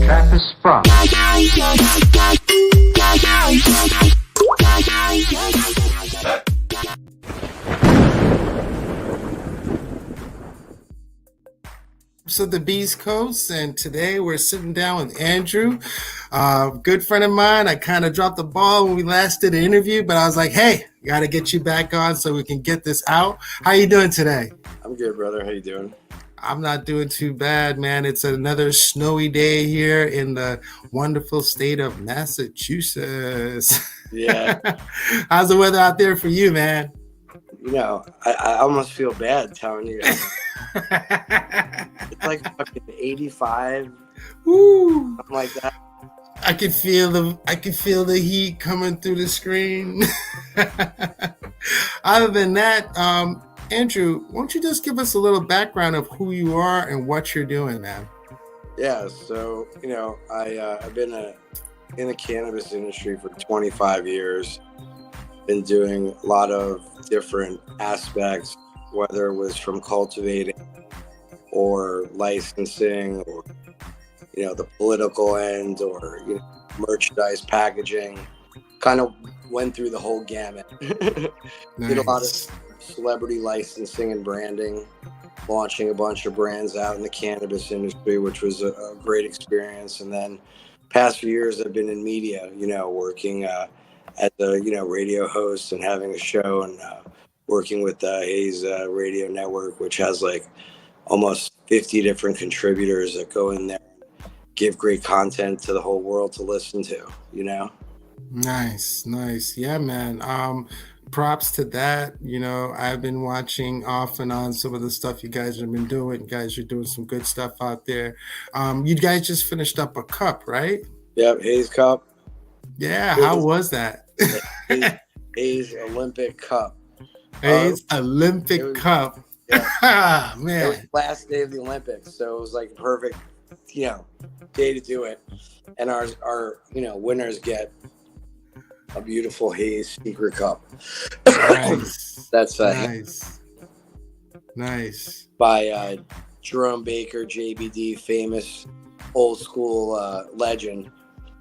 trap is from. So the Beast Coast, and today we're sitting down with Andrew, good friend of mine. I kind of dropped the ball when we last did an interview, but I was like, hey, got to get you back on so we can get this out. How you doing today? I'm good, brother. How you doing? I'm not doing too bad, man. It's another snowy day here in the wonderful state of Massachusetts. Yeah. How's the weather out there for you, man? You know, I almost feel bad telling you. It's like fucking 85. Woo! Something like that. I can feel the heat coming through the screen. Other than that, Andrew, won't you just give us a little background of who you are and what you're doing, man? Yeah, so, you know, I've been in the cannabis industry for 25 years. Been doing a lot of different aspects, whether it was from cultivating or licensing or, you know, the political end or, you know, merchandise packaging. Kind of went through the whole gamut. Nice. Did a lot of celebrity licensing and branding, launching a bunch of brands out in the cannabis industry, which was a great experience. And then past few years I've been in media, you know, working as a, you know, radio host and having a show, and working with the Haze Radio network, which has like almost 50 different contributors that go in there and give great content to the whole world to listen to, you know? Nice. Yeah, man. Props to that. You know, I've been watching off and on some of the stuff you guys have been doing. You guys are doing some good stuff out there. You guys just finished up a cup, right? Yep, Haze Cup. Yeah, how was that? Haze Olympic Cup. Haze Olympic Cup. Yeah. Man. It was the last day of the Olympics, so it was like a perfect, you know, day to do it. And our you know, winners get a beautiful Haze Secret Cup. Nice. That's nice. By Jerome Baker, JBD, famous old school legend.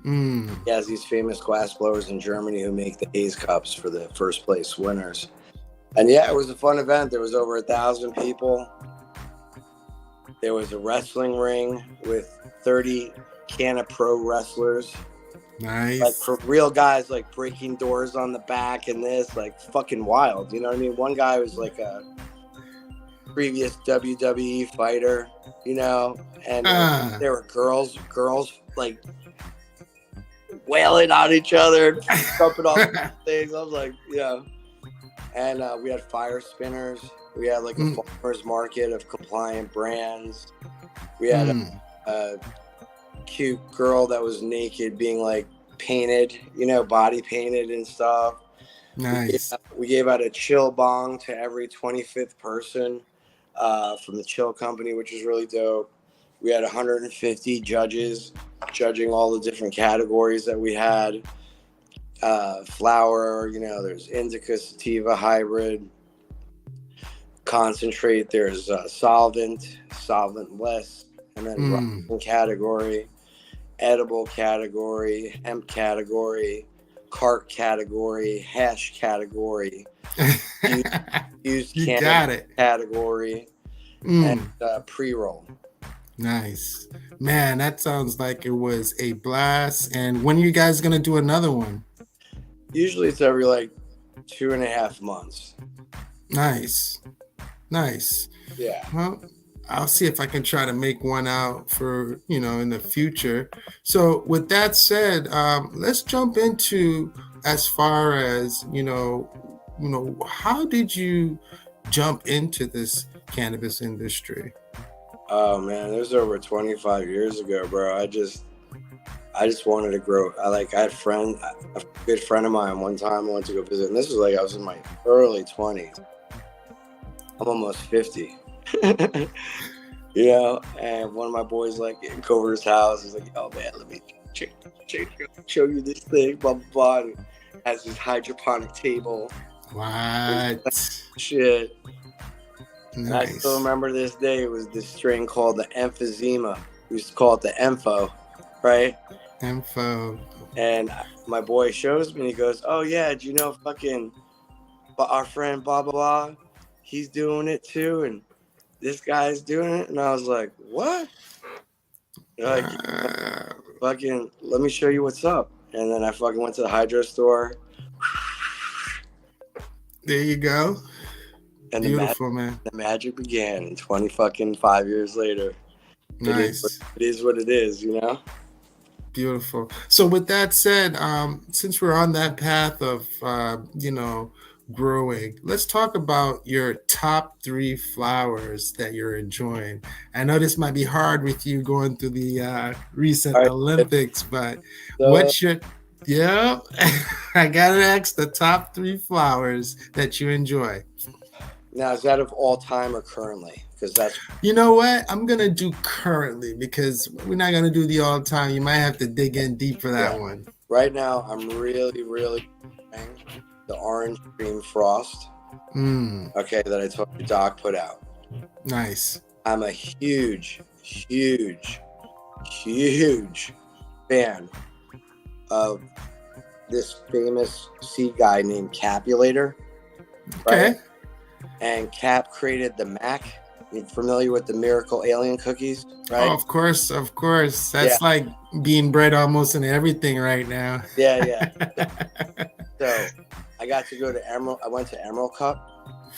He has these famous glass blowers in Germany who make the Haze Cups for the first place winners. And yeah, it was a fun event. There was over 1,000 people. There was a wrestling ring with 30 Canna Pro wrestlers. Nice. Like for real guys, like breaking doors on the back and this, like fucking wild. You know what I mean? One guy was like a previous WWE fighter, you know, and there were girls like wailing on each other, jumping off things. I was like, yeah. And we had fire spinners. We had like a farmer's market of compliant brands. We had a cute girl that was naked being like painted, you know, body painted and stuff. Nice. We gave out a chill bong to every 25th person from the chill company, which is really dope. We had 150 judges judging all the different categories that we had. Flower, you know, there's indica, sativa, hybrid, concentrate, there's solventless, and then rosin category, edible category, hemp category, cart category, hash category, used cannabis category, and pre-roll. Nice. Man, that sounds like it was a blast. And when are you guys going to do another one? Usually it's every like 2.5 months. Nice. Yeah. Well, I'll see if I can try to make one out for, you know, in the future. So with that said, let's jump into as far as, you know, how did you jump into this cannabis industry? Oh man, it was over 25 years ago, bro. I just wanted to grow. I had a good friend of mine one time I went to go visit, and this was like I was in my early 20s. I'm almost 50. You know, and one of my boys like go over to his house. He's like, "Oh man, let me show you this thing." Blah blah blah. And has this hydroponic table. What? Shit. Nice. And I still remember this day. It was this strain called the emphysema. We used to call it the Empho. right? Info. And my boy shows me, and he goes, "Oh yeah, do you know fucking our friend blah blah blah? He's doing it too, and this guy's doing it." And I was like, "What?" They're like, "Fucking, let me show you what's up." And then I fucking went to the hydro store. There you go. And beautiful, man. The magic began 5 years later. Nice. It is what it is, you know? Beautiful. So with that said, since we're on that path of, growing, let's talk about your top 3 flowers that you're enjoying. I know this might be hard with you going through the recent Olympics, but what's your... Yeah, I gotta ask the top 3 flowers that you enjoy. Now, is that of all time or currently? Because that's... You know what? I'm going to do currently because we're not going to do the all time. You might have to dig in deep for that one. Right now, I'm really, really enjoying the orange cream frost. Okay, that I told you Doc put out. Nice. I'm a huge, huge, huge fan of this famous seed guy named Capulator. Okay. Right? And Cap created the Mac. You're familiar with the Miracle Alien cookies, right? Oh, of course. That's like being bred almost in everything right now. Yeah. So I got to go to Emerald. I went to Emerald Cup,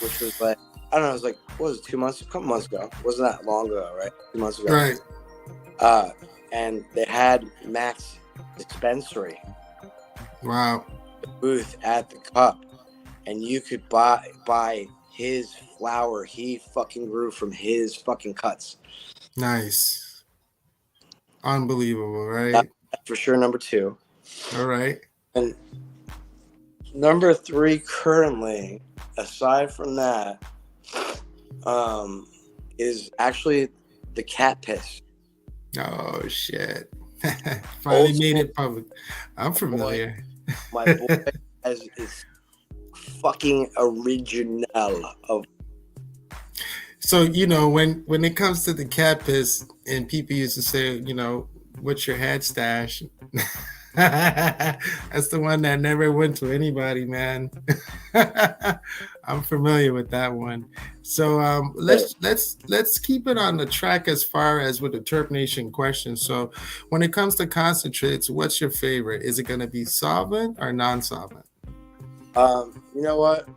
which was like, I don't know, it was like, what was it, 2 months? A couple months ago. It wasn't that long ago, right? 2 months ago. Right. And they had Mac's dispensary. Wow. The booth at the cup. And you could buy his flower he fucking grew from his fucking cuts. Nice. Unbelievable, right? That's for sure number 2. All right. And number 3 currently, aside from that, is actually the cat piss. Oh shit. Finally made it public. I'm familiar. My boy has is fucking original of. So, when it comes to the cat piss, and people used to say, what's your head stash? That's the one that never went to anybody, man. I'm familiar with that one. So let's keep it on the track as far as with the Terp Nation question. So when it comes to concentrates, what's your favorite? Is it going to be solvent or non-solvent? You know what?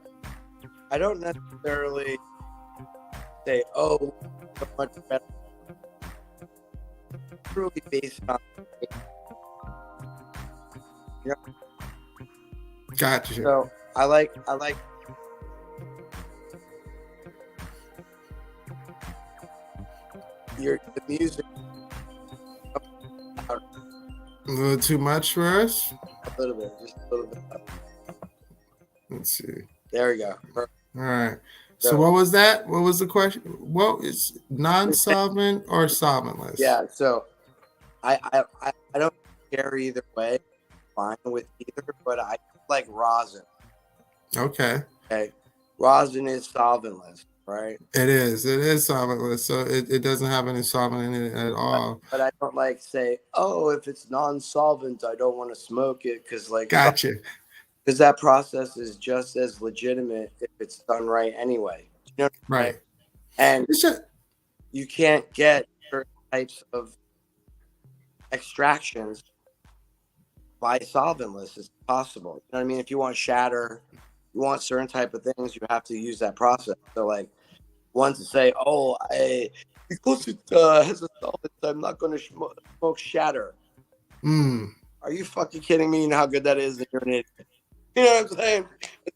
I don't necessarily say, oh, so much better. Truly based on, Gotcha. So I like the music. A little too much for us? A little bit, just a little bit. Let's see. There we go. All right. So what was that? What was the question? What is non-solvent or solventless? Yeah. So I don't care either way. Fine with either, but I like rosin. Okay. Rosin is solventless, right? It is solventless, so it doesn't have any solvent in it at all. But I don't like say, oh, if it's non-solvent, I don't want to smoke it because Gotcha. Because that process is just as legitimate if it's done right anyway. You know what I mean? And you can't get certain types of extractions by solventless as possible. You know what I mean? If you want shatter, you want certain type of things, you have to use that process. So one to say, oh, because it has a solvent, I'm not going to smoke shatter. Are you fucking kidding me? You know how good that is? And you're an idiot. You know what I'm saying?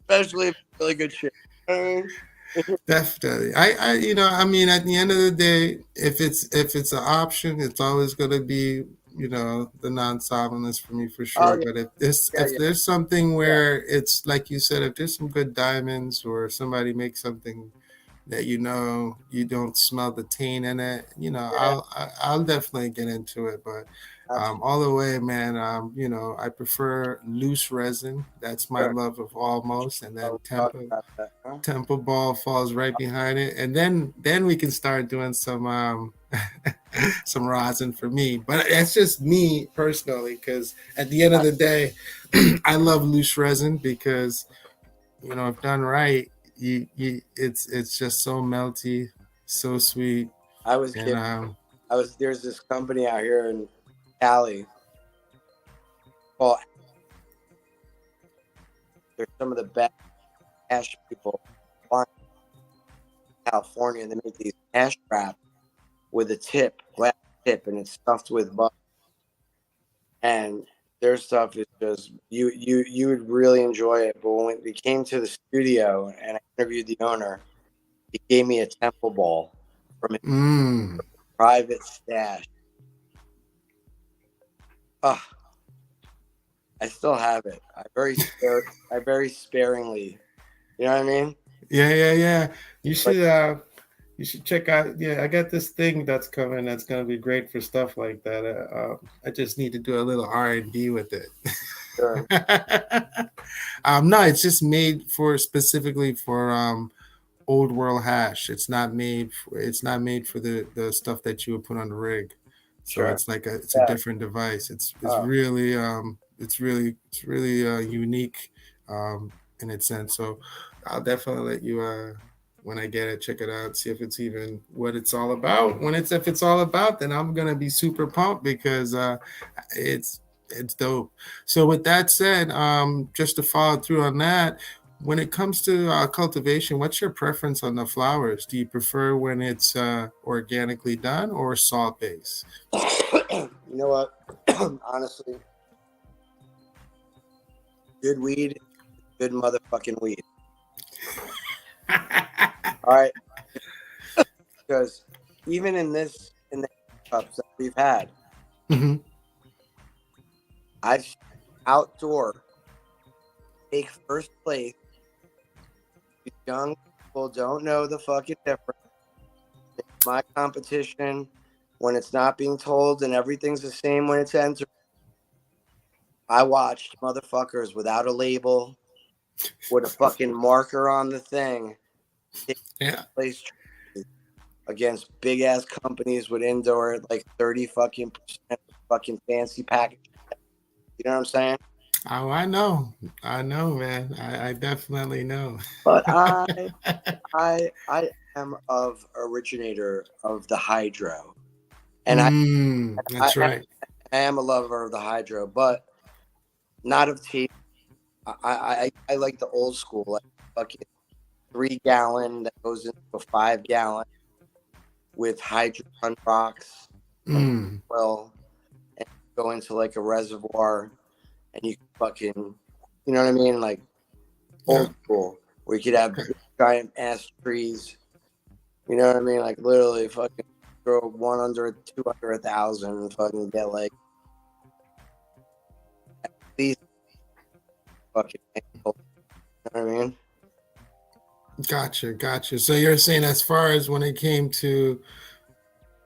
Especially if it's really good shit. You know what I mean? Definitely. At the end of the day, if it's an option, it's always going to be, the non-solventless for me for sure. But if there's something where it's like you said, if there's some good diamonds or somebody makes something that you don't smell the taint in it, I'll definitely get into it. But all the way, man, I prefer loose resin. That's my love of almost, and then Temple Ball falls right behind it, and then we can start doing some some rosin for me. But that's just me personally, because at the end of the day, I love loose resin because if done right, it's just so melty, so sweet, I was and kidding. There's this company out here in Cali. Well, they're some of the best hash people in California, and they make these hash wraps with a glass tip, and it's stuffed with butter. And their stuff is just you would really enjoy it. But when we came to the studio and I interviewed the owner, he gave me a temple ball from his private stash. Oh, I still have it. I very sparingly. You know what I mean? Yeah. You should check out. Yeah, I got this thing that's coming that's gonna be great for stuff like that. I just need to do a little R&D with it. Sure. No, it's just made specifically for old world hash. It's not made for the stuff that you would put on the rig. So Sure. it's a different device. It's really unique in its sense. So I'll definitely let you when I get it, check it out, see if it's even what it's all about. If it's all about, then I'm gonna be super pumped because it's dope. So with that said, just to follow through on that, when it comes to cultivation, what's your preference on the flowers? Do you prefer when it's organically done or salt based? You know what? Honestly, good weed, good motherfucking weed. All right. Because even in the cups that we've had, I've outdoor take first place. Young people don't know the fucking difference. It's my competition when it's not being told and everything's the same when it's entered. I watched motherfuckers without a label with a fucking marker on the thing take place against big ass companies with indoor like 30 fucking percent fucking fancy package. You know what I'm saying? Oh, I know, man. I definitely know. But I am of originator of the hydro, and that's right. I am a lover of the hydro, but not of tea. I like the old school, like fucking 3-gallon that goes into a 5-gallon with hydro rocks. Well, and go into like a reservoir, and you fucking, you know what I mean, like old school, where you could have giant ass trees. You know what I mean? Like literally fucking throw one under 2 under 1,000 and fucking get like at least fucking, you know what I mean? Gotcha. So you're saying as far as when it came to,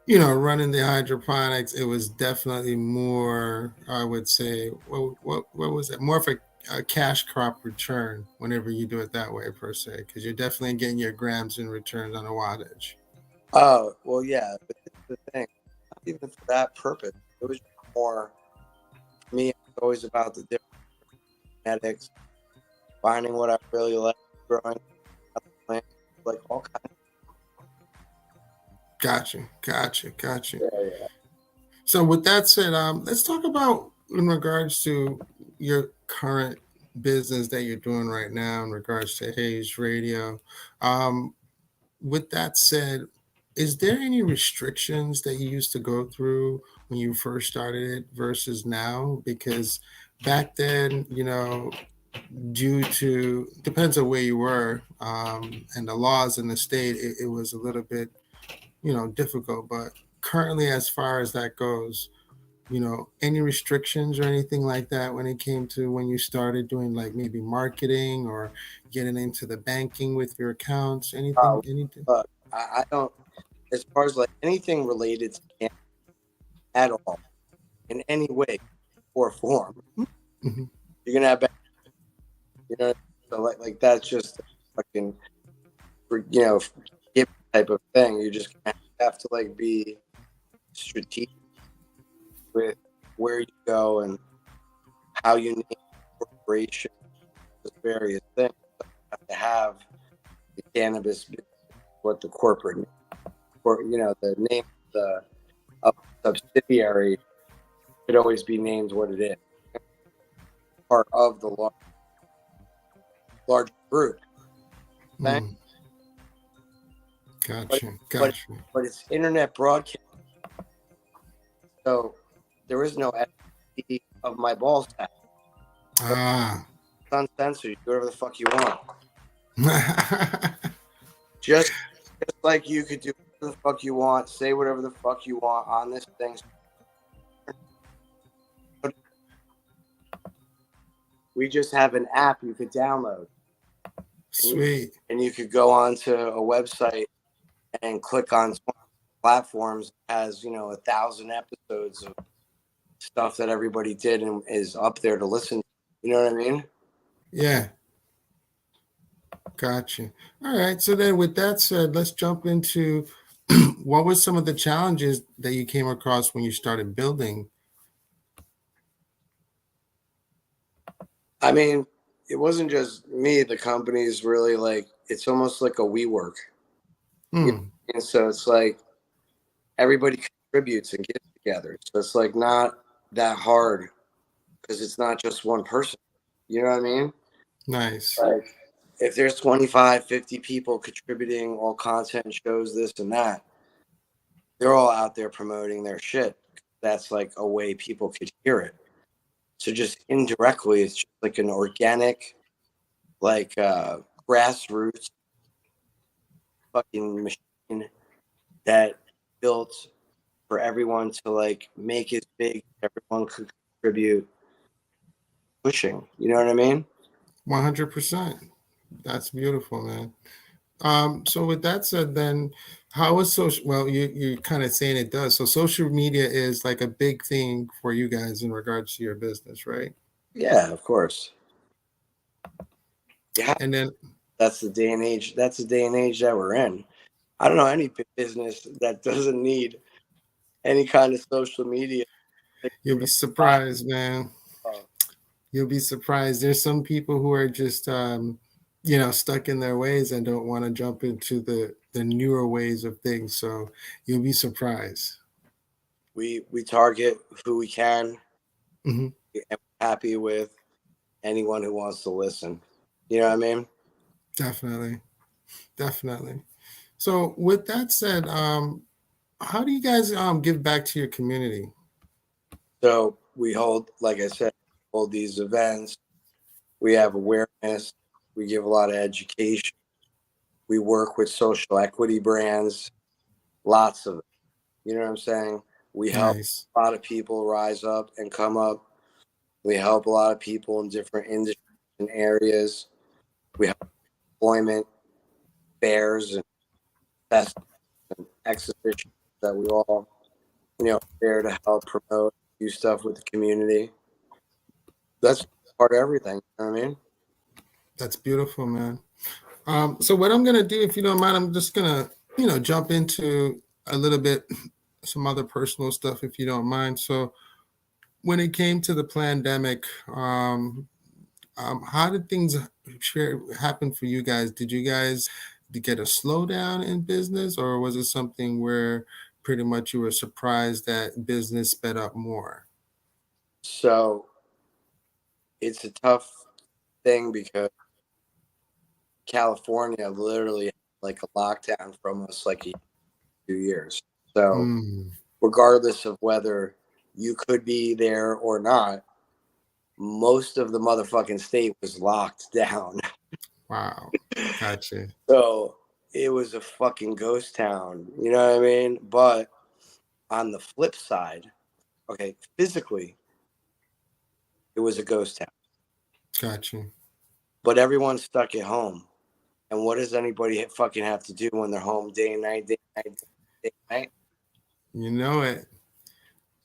running the hydroponics, it was definitely more, I would say, what was it? More of a cash crop return whenever you do it that way, per se, because you're definitely getting your grams in returns on a wattage. Oh, well, yeah, but this is the thing. Not even for that purpose. It was more, for me, it was always about the different genetics, finding what I really like growing plants, like all kinds. Gotcha. Yeah. So with that said, let's talk about in regards to your current business that you're doing right now in regards to Haze Radio. With that said, is there any restrictions that you used to go through when you first started it versus now? Because back then, due to depends on where you were and the laws in the state, it was a little bit, difficult. But currently, as far as that goes, any restrictions or anything like that when it came to when you started doing like maybe marketing or getting into the banking with your accounts, anything? Look, I don't, as far as like anything related to cannabis at all, in any way or form, you're gonna have, so like that's just a fucking, type of thing. You just have to like be strategic with where you go and how you name the corporation, those various things. You have to have the cannabis business, what the corporate name, or the name of the subsidiary could always be named what it is, part of the large group. Okay? Gotcha. But it's internet broadcast, so there is no FTP of my ball sack. Ah. It's uncensored. You do whatever the fuck you want. just like you could do whatever the fuck you want, say whatever the fuck you want on this thing. We just have an app you could download. Sweet. And you could go onto a website and click on platforms. It has 1,000 episodes of stuff that everybody did and is up there to listen. You know what I mean? Yeah. Gotcha. All right. So then with that said, let's jump into what were some of the challenges that you came across when you started building? I mean, it wasn't just me. The company's really like, it's almost like a WeWork. And so it's like everybody contributes and gets together. So it's like not that hard because it's not just one person. You know what I mean? Nice. Like if there's 25, 50 people contributing all content, shows, this and that, they're all out there promoting their shit. That's like a way people could hear it. So just indirectly, it's just like an organic, like grassroots fucking machine that built for everyone to like make it big. Everyone could contribute, pushing. You know what I mean? 100%. That's beautiful, man. So with that said, then how is social? Well, you're kind of saying it does. So social media is like a big thing for you guys in regards to your business, right? Yeah, of course. Yeah. And then that's the day and age. That's the day and age that we're in. I don't know any business that doesn't need any kind of social media. You'll be surprised, man. You'll be surprised. There's some people who are just, stuck in their ways and don't want to jump into the newer ways of things. So you'll be surprised. We target who we can, Mm-hmm. and we're happy with anyone who wants to listen. You know what I mean? Definitely. So with that said, how do you guys give back to your community? So we hold, like I said, hold these events. We have awareness. We give a lot of education. We work with social equity brands, lots of it. You know what I'm saying? We help a lot of people rise up and come up. We help a lot of people in different industries and areas. We help employment, fairs, and festivals and exhibitions that we all, there to help promote, do stuff with the community. That's part of everything. You know what I mean? That's beautiful, man. So what I'm gonna do, if you don't mind, I'm just gonna, jump into a little bit some other personal stuff, if you don't mind. So when it came to the pandemic, how did things happen for you guys? Did you guys get a slowdown in business, or was it something where pretty much you were surprised that business sped up more? So it's a tough thing because California literally had like a lockdown for almost like 2 years. So regardless of whether you could be there or not, most of the motherfucking state was locked down. Wow. Gotcha. So it was a fucking ghost town. You know what I mean? But on the flip side, okay, physically, it was a ghost town. Gotcha. But everyone's stuck at home. And what does anybody fucking have to do when they're home day and night, day and night, day and night? You know it.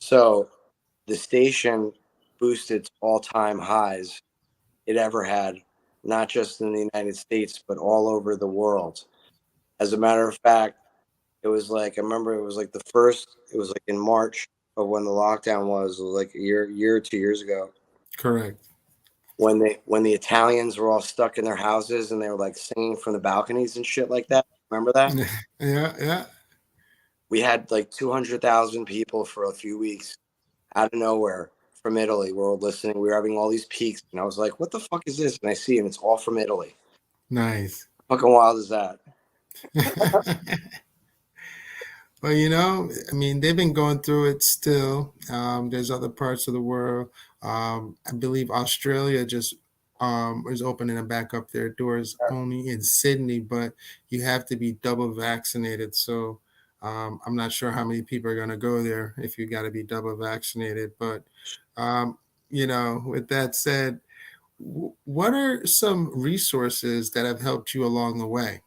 So the station boosted to all-time highs it ever had, not just in the United States, but all over the world. As a matter of fact, It was like, I remember it was like the first, it was like in March of when the lockdown was. It was like a year or 2 years ago. Correct. When the Italians were all stuck in their houses and they were like singing from the balconies and shit like that. Remember that? Yeah, yeah. We had like 200,000 people for a few weeks out of nowhere from Italy. We were listening. We were having all these peaks, and I was like, "What the fuck is this?" And I see, and it's all from Italy. Nice. Fucking wild is that? Well, I mean, they've been going through it still. There's other parts of the world. I believe Australia just is opening back up their doors only in Sydney, but you have to be double vaccinated. So I'm not sure how many people are going to go there if you got to be double vaccinated. But, with that said, what are some resources that have helped you along the way?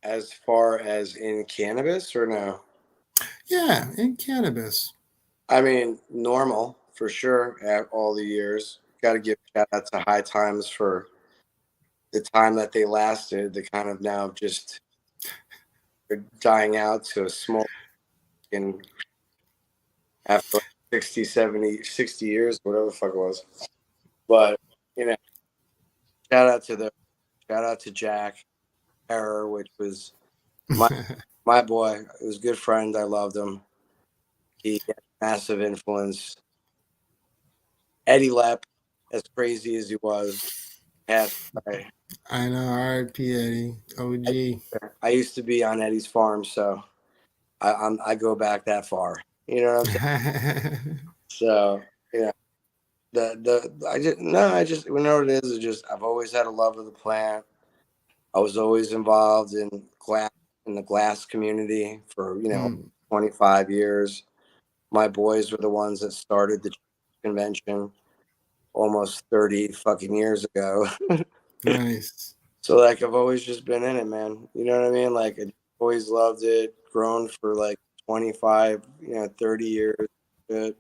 As far as in cannabis, or no? Yeah, in cannabis. I mean, normal for sure. At all the years, got to give shout out to High Times for the time that they lasted. They kind of now just are dying out to a small in after like 60, 70, 60 years, whatever the fuck it was. But you know, shout out to the shout out to Jack Error, which was my boy. He was a good friend. I loved him. He had massive influence. Eddie Lepp, as crazy as he was, passed away. I know, R.I.P. Eddie, OG. I used to be on Eddie's farm, so I go back that far. You know what I'm saying? So I just you know what it is. It's just I've always had a love of the plant. I was always involved in the glass community for Mm, 25 years. My boys were the ones that started the convention almost 30 fucking years ago. nice. So like I've always just been in it, man. You know what I mean? Like I always loved it. Grown for like 25, 30 years. It,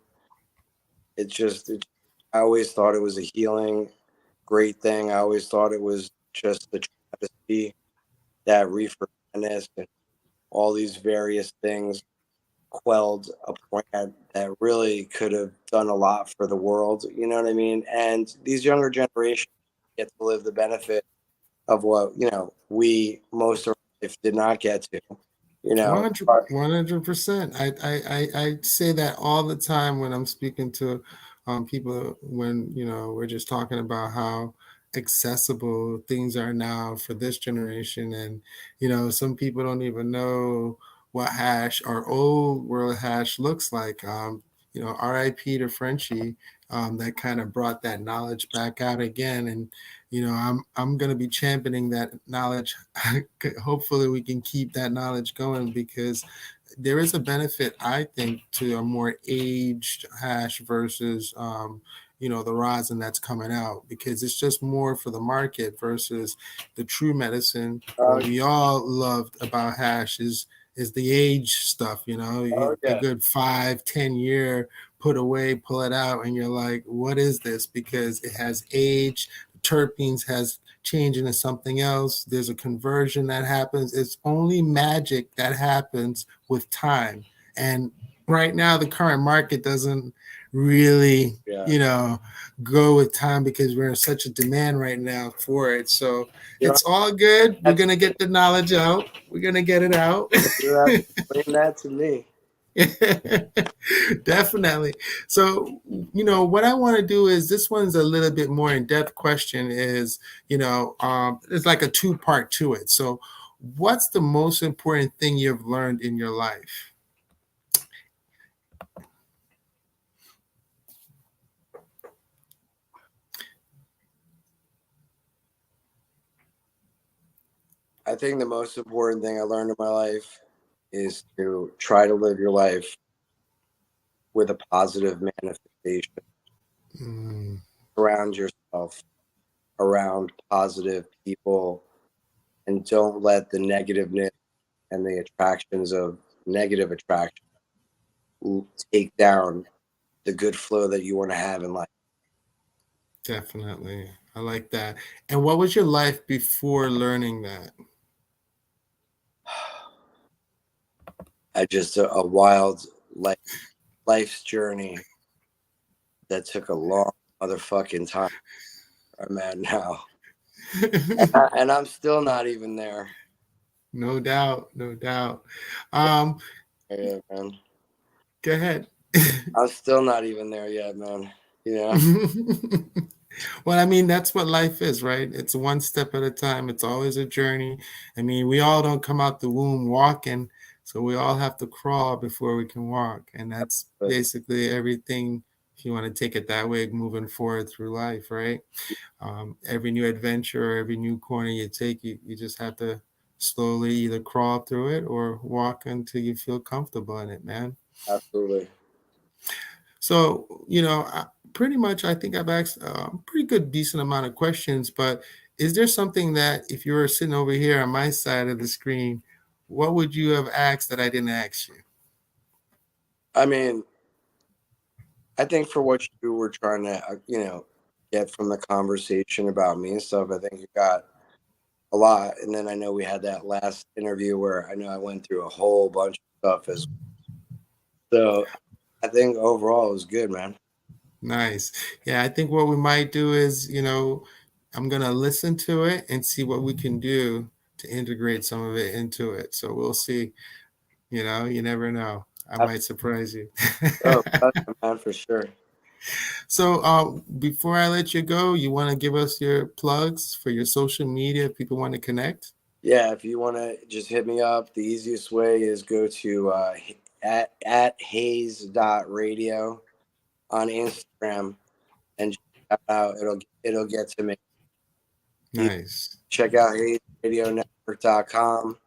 I always thought it was a healing, great thing. I always thought it was just the travesty that reefer madness and all these various things quelled a plant that really could have done a lot for the world. You know what I mean? And these younger generations get to live the benefit of what we most of our life did not get to. You know, 100%. I say that all the time when I'm speaking to people when, we're just talking about how accessible things are now for this generation. And, some people don't even know what hash or old world hash looks like. RIP to Frenchie, that kind of brought that knowledge back out again. And, I'm going to be championing that knowledge. Hopefully we can keep that knowledge going, because there is a benefit, I think, to a more aged hash versus the rosin that's coming out, because it's just more for the market versus the true medicine. What we all loved about hash is the age stuff, a good 5-10 year put away, pull it out, and you're like, what is this? Because it has age, terpenes has change into something else. There's a conversion that happens. It's only magic that happens with time. And right now, the current market doesn't really, go with time, because we're in such a demand right now for it. So it's all good. We're going to get the knowledge out. We're going to get it out. You have to explain that to me. Definitely. So, what I want to do is, this one's a little bit more in-depth question is, it's like a two-part to it. So what's the most important thing you've learned in your life? I think the most important thing I learned in my life is to try to live your life with a positive manifestation. Surround yourself around positive people, and don't let the negativeness and the attractions of negative attraction take down the good flow that you want to have in life. Definitely. I like that. And what was your life before learning that? just a wild life's journey that took a long motherfucking time. I'm at now, and I'm still not even there. No doubt, no doubt. Yeah, man. Go ahead. I'm still not even there yet, man. Well, I mean, that's what life is, right? It's one step at a time. It's always a journey. I mean, we all don't come out the womb walking, so we all have to crawl before we can walk. And that's basically everything, if you want to take it that way, moving forward through life, right? Every new adventure, every new corner you take, you just have to slowly either crawl through it or walk until you feel comfortable in it, man. Absolutely. So, pretty much I think I've asked a pretty good, decent amount of questions, but is there something that if you were sitting over here on my side of the screen, what would you have asked that I didn't ask you? I mean, I think for what you were trying to, get from the conversation about me and stuff, I think you got a lot. And then I know we had that last interview where I know I went through a whole bunch of stuff so I think overall it was good, man. Nice. Yeah, I think what we might do is, I'm going to listen to it and see what we can do to integrate some of it into it. So we'll see. You never know. I might surprise you. Oh, man, for sure. So before I let you go, you want to give us your plugs for your social media if people want to connect? Yeah, if you want to just hit me up, the easiest way is go to at Haze.radio on Instagram and check out. It'll get to me. Nice. Check out HazeRadioNetwork.com.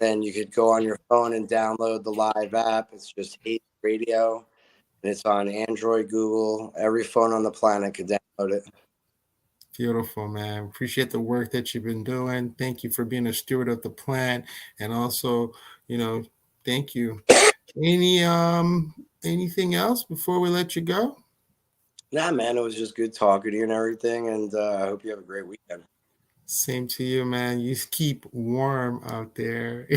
Then you could go on your phone and download the live app. It's just Haze Radio, and it's on Android, Google. Every phone on the planet could download it. Beautiful, man. Appreciate the work that you've been doing. Thank you for being a steward of the plant, and also, thank you. Anything else before we let you go? Nah, man, it was just good talking to you and everything, and I hope you have a great weekend. Same to you, man. You keep warm out there.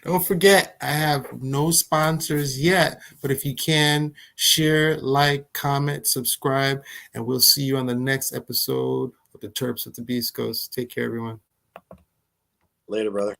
Don't forget, I have no sponsors yet, but if you can, share, like, comment, subscribe, and we'll see you on the next episode of the Terps of the Beast Coast. Take care, everyone. Later, brother.